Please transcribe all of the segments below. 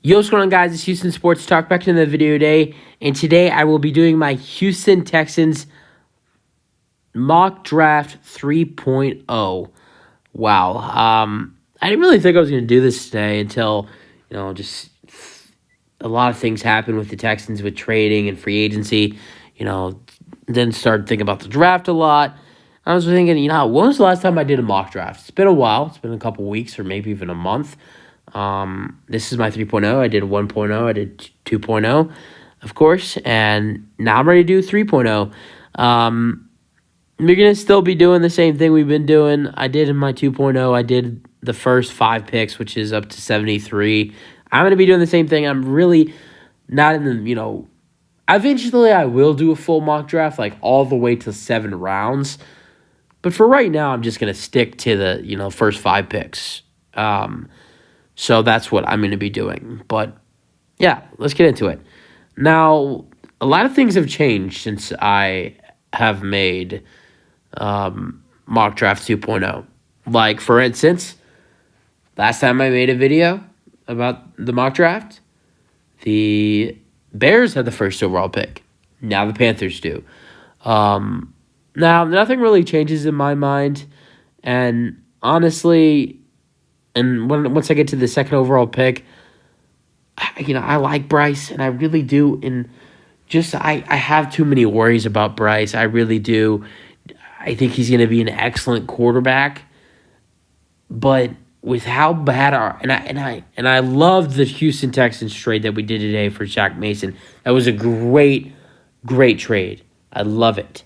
Yo, what's going on, guys? It's Houston Sports Talk. Back to the video today. And today I will be doing my Houston Texans mock draft 3.0. Wow. I didn't really think I was going to do this today until, just a lot of things happened with the Texans with trading and free agency. Then started thinking about the draft a lot. I was thinking, when was the last time I did a mock draft? It's been a while. It's been a couple weeks or maybe even a month. This is my 3.0. I did 1.0. I did 2.0, of course. And now I'm ready to do 3.0. We're going to still be doing the same thing we've been doing. I did in my 2.0. I did the first 5 picks, which is up to 73. I'm going to be doing the same thing. I'm really not in the, eventually I will do a full mock draft, like all the way to 7 rounds. But for right now, I'm just going to stick to the, first 5 picks. So that's what I'm going to be doing. But, yeah, let's get into it. Now, a lot of things have changed since I have made Mock Draft 2.0. Like, for instance, last time I made a video about the mock draft, the Bears had the first overall pick. Now the Panthers do. Now, nothing really changes in my mind. And honestly, once I get to the second overall pick, I like Bryce, and I really do. And just I have too many worries about Bryce. I really do. I think he's going to be an excellent quarterback, but with how bad I love the Houston Texans trade that we did today for Shaq Mason. That was a great trade. I love it,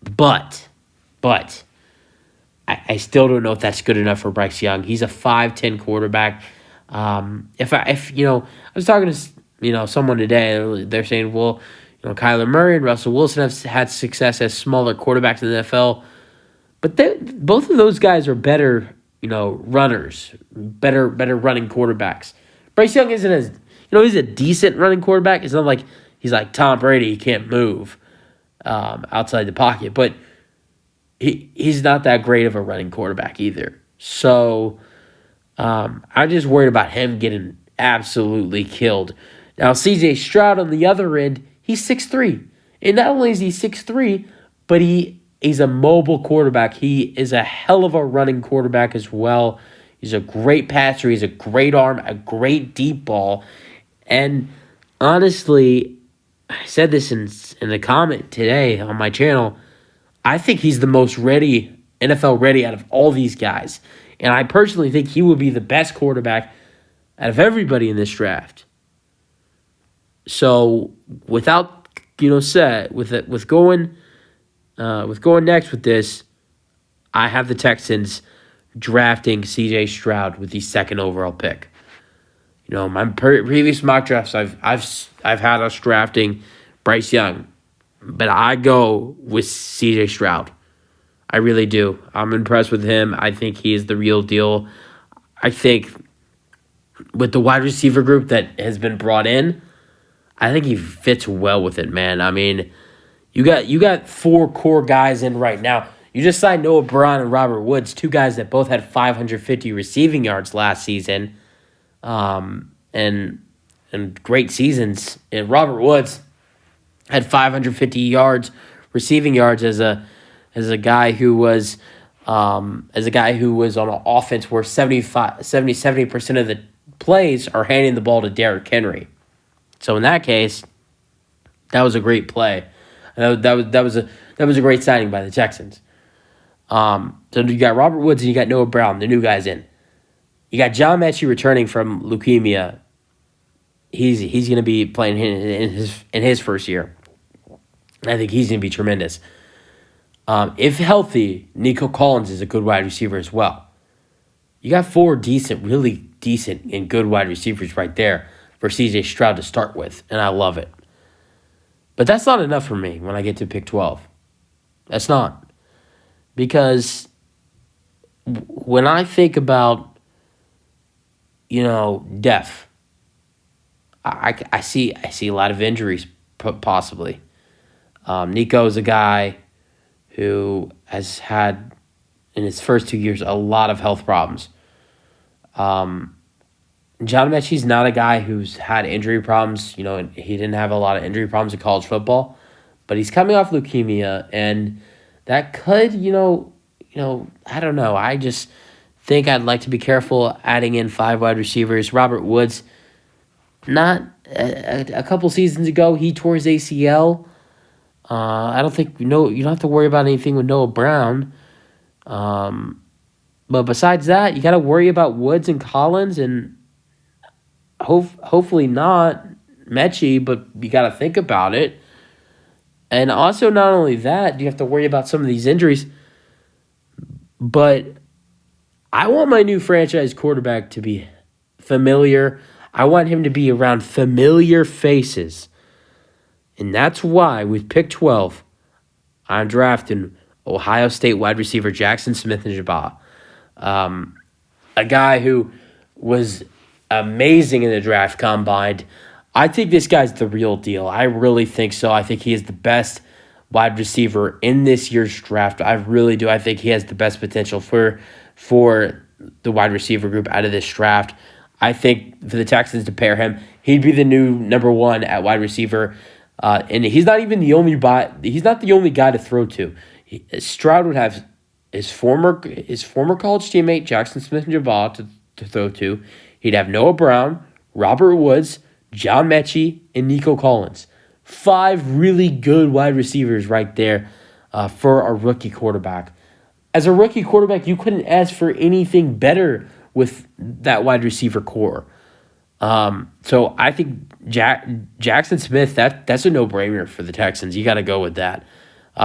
but. I still don't know if that's good enough for Bryce Young. He's a 5'10" quarterback. I was talking to someone today. They're saying, well, Kyler Murray and Russell Wilson have had success as smaller quarterbacks in the NFL, but both of those guys are better, runners, better running quarterbacks. Bryce Young isn't as he's a decent running quarterback. It's not like he's like Tom Brady. He can't move outside the pocket, but he's not that great of a running quarterback either. So I'm just worried about him getting absolutely killed. Now, C.J. Stroud on the other end, he's 6'3". And not only is he 6'3", but he's a mobile quarterback. He is a hell of a running quarterback as well. He's a great passer. He's a great arm, a great deep ball. And honestly, I said this in a comment today on my channel, I think he's the most ready, NFL ready out of all these guys. And I personally think he will be the best quarterback out of everybody in this draft. So without, with going next with this, I have the Texans drafting C.J. Stroud with the second overall pick. My previous mock drafts, I've had us drafting Bryce Young. But I go with C.J. Stroud. I really do. I'm impressed with him. I think he is the real deal. I think with the wide receiver group that has been brought in, I think he fits well with it, man. I mean, you got 4 core guys in right now. You just signed Noah Brown and Robert Woods, 2 guys that both had 550 receiving yards last season, and great seasons. And Robert Woods had 550 yards, receiving yards as a guy who was on an offense where 70% of the plays are handing the ball to Derrick Henry. So in that case, that was a great play. That was a great signing by the Texans. So you got Robert Woods and you got Noah Brown, the new guys in. You got John Mechie returning from leukemia. He's going to be playing in his first year. I think he's going to be tremendous. If healthy, Nico Collins is a good wide receiver as well. You got 4 really decent and good wide receivers right there for C.J. Stroud to start with, and I love it. But that's not enough for me when I get to pick 12. That's not. Because when I think about, depth, I see a lot of injuries possibly. Nico is a guy who has had, in his first 2 years, a lot of health problems. John Mechie's not a guy who's had injury problems. He didn't have a lot of injury problems in college football, but he's coming off leukemia, and that could, I don't know. I just think I'd like to be careful adding in 5 wide receivers. Robert Woods, not a couple seasons ago, he tore his ACL. I don't think you don't have to worry about anything with Noah Brown. But besides that, you got to worry about Woods and Collins, and hopefully not Mechie, but you got to think about it. And also, not only that, you have to worry about some of these injuries. But I want my new franchise quarterback to be familiar. I want him to be around familiar faces. And that's why, with pick 12, I'm drafting Ohio State wide receiver Jaxon Smith-Njigba. A guy who was amazing in the draft combine. I think this guy's the real deal. I really think so. I think he is the best wide receiver in this year's draft. I really do. I think he has the best potential for the wide receiver group out of this draft. I think for the Texans to pair him, he'd be the new number 1 at wide receiver. And he's not even the only he's not the only guy to throw to. Stroud would have his former college teammate Jaxon Smith-Njigba to throw to. He'd have Noah Brown, Robert Woods, John Mechie, and Nico Collins. 5 really good wide receivers right there for a rookie quarterback. As a rookie quarterback, you couldn't ask for anything better with that wide receiver core. So I think Jaxon Smith, that's a no-brainer for the Texans. You got to go with that.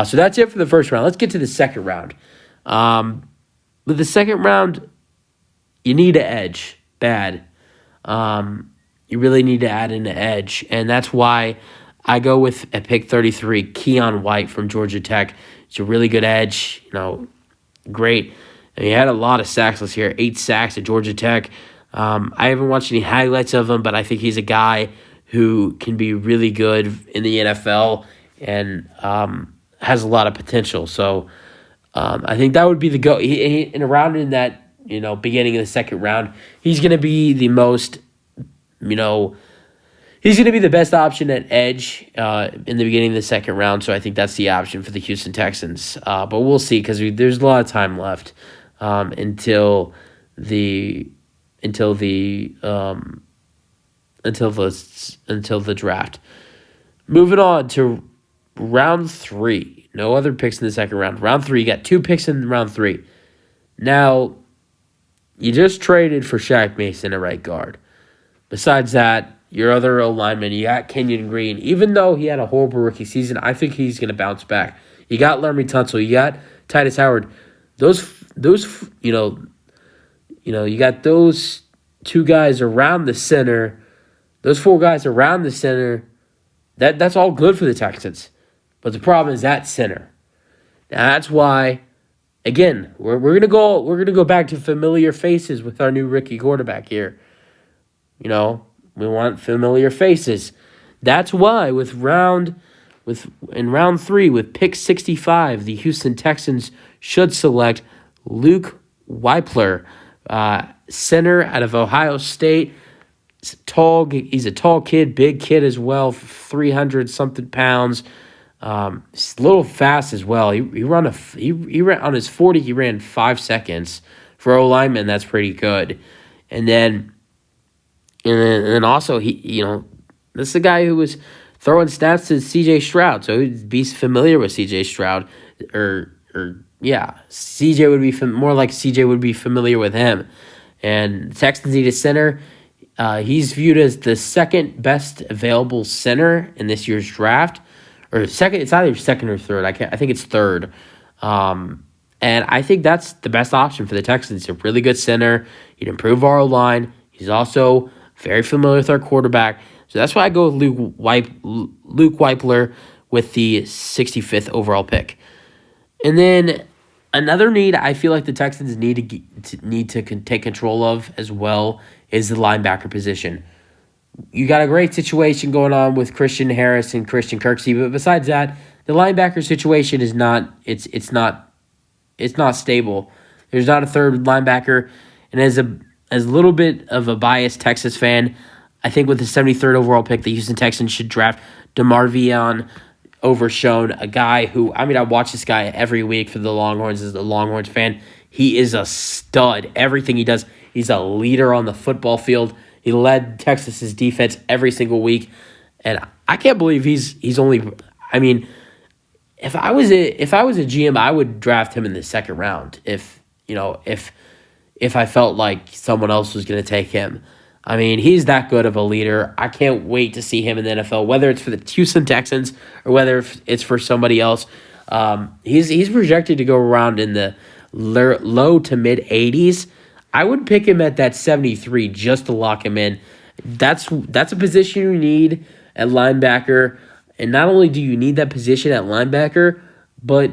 So that's it for the first round. Let's get to the second round. With the second round, you need an edge. Bad. You really need to add in an edge. And that's why I go with at pick 33, Keon White from Georgia Tech. It's a really good edge. Great. And he had a lot of sacks this year. 8 sacks at Georgia Tech. I haven't watched any highlights of him, but I think he's a guy who can be really good in the NFL and has a lot of potential. So I think that would be the go. In around in that beginning of the second round, he's going to be the most he's going to be the best option at edge in the beginning of the second round. So I think that's the option for the Houston Texans. But we'll see because there's a lot of time left until the draft. Moving on to round 3. No other picks in the second round. Round 3, you got 2 picks in round 3. Now, you just traded for Shaq Mason at right guard. Besides that, your other O-lineman, you got Kenyon Green. Even though he had a horrible rookie season, I think he's going to bounce back. You got Laremy Tunsil. You got Titus Howard. You got those 2 guys around the center. Those 4 guys around the center. That's all good for the Texans. But the problem is that center. Now that's why, again, we're gonna go back to familiar faces with our new rookie quarterback here. We want familiar faces. That's why in round 3 with pick 65, the Houston Texans should select Luke Weipler, center out of Ohio State. He's a tall kid, big kid as well, 300-something pounds. He's a little fast as well. He ran on his 40. He ran 5 seconds for O lineman. That's pretty good. And then also this is a guy who was throwing snaps to C.J. Stroud, so he'd be familiar with C.J. Stroud, CJ would be more like CJ would be familiar with him. And Texans need a center. He's viewed as the second best available center in this year's draft, or second. It's either second or third. I think it's third. And I think that's the best option for the Texans. He's a really good center. He'd improve our line. He's also very familiar with our quarterback. So that's why I go with Luke Weipler with the 65th overall pick. And then another need I feel like the Texans need to take control of as well is the linebacker position. You got a great situation going on with Christian Harris and Christian Kirksey, but besides that, the linebacker situation is not stable. There's not a third linebacker, and as a little bit of a biased Texas fan, I think with the 73rd overall pick, the Houston Texans should draft DeMarvion Overshown, a guy who, I mean, I watch this guy every week for the Longhorns as a Longhorns fan. He is a stud. Everything he does, he's a leader on the football field. He led Texas's defense every single week, and I can't believe he's only. I mean, if I was a GM, I would draft him in the second round. If I felt like someone else was going to take him. I mean, he's that good of a leader. I can't wait to see him in the NFL, whether it's for the Houston Texans or whether it's for somebody else. He's projected to go around in the low to mid 80s. I would pick him at that 73 just to lock him in. That's a position you need at linebacker, and not only do you need that position at linebacker, but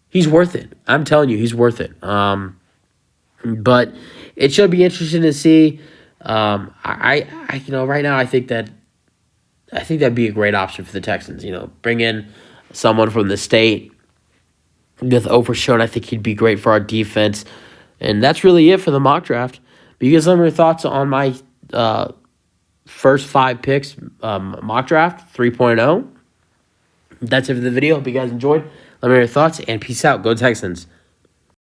he's worth it. I'm telling you, he's worth it. But it should be interesting to see. Right now I think that'd be a great option for the Texans. Bring in someone from the state with Overshown. I think he'd be great for our defense, and that's really it for the mock draft. But you guys let me know your thoughts on my first 5 picks mock draft 3.0. That's it for the video. Hope you guys enjoyed. Let me know your thoughts, and peace out. Go Texans.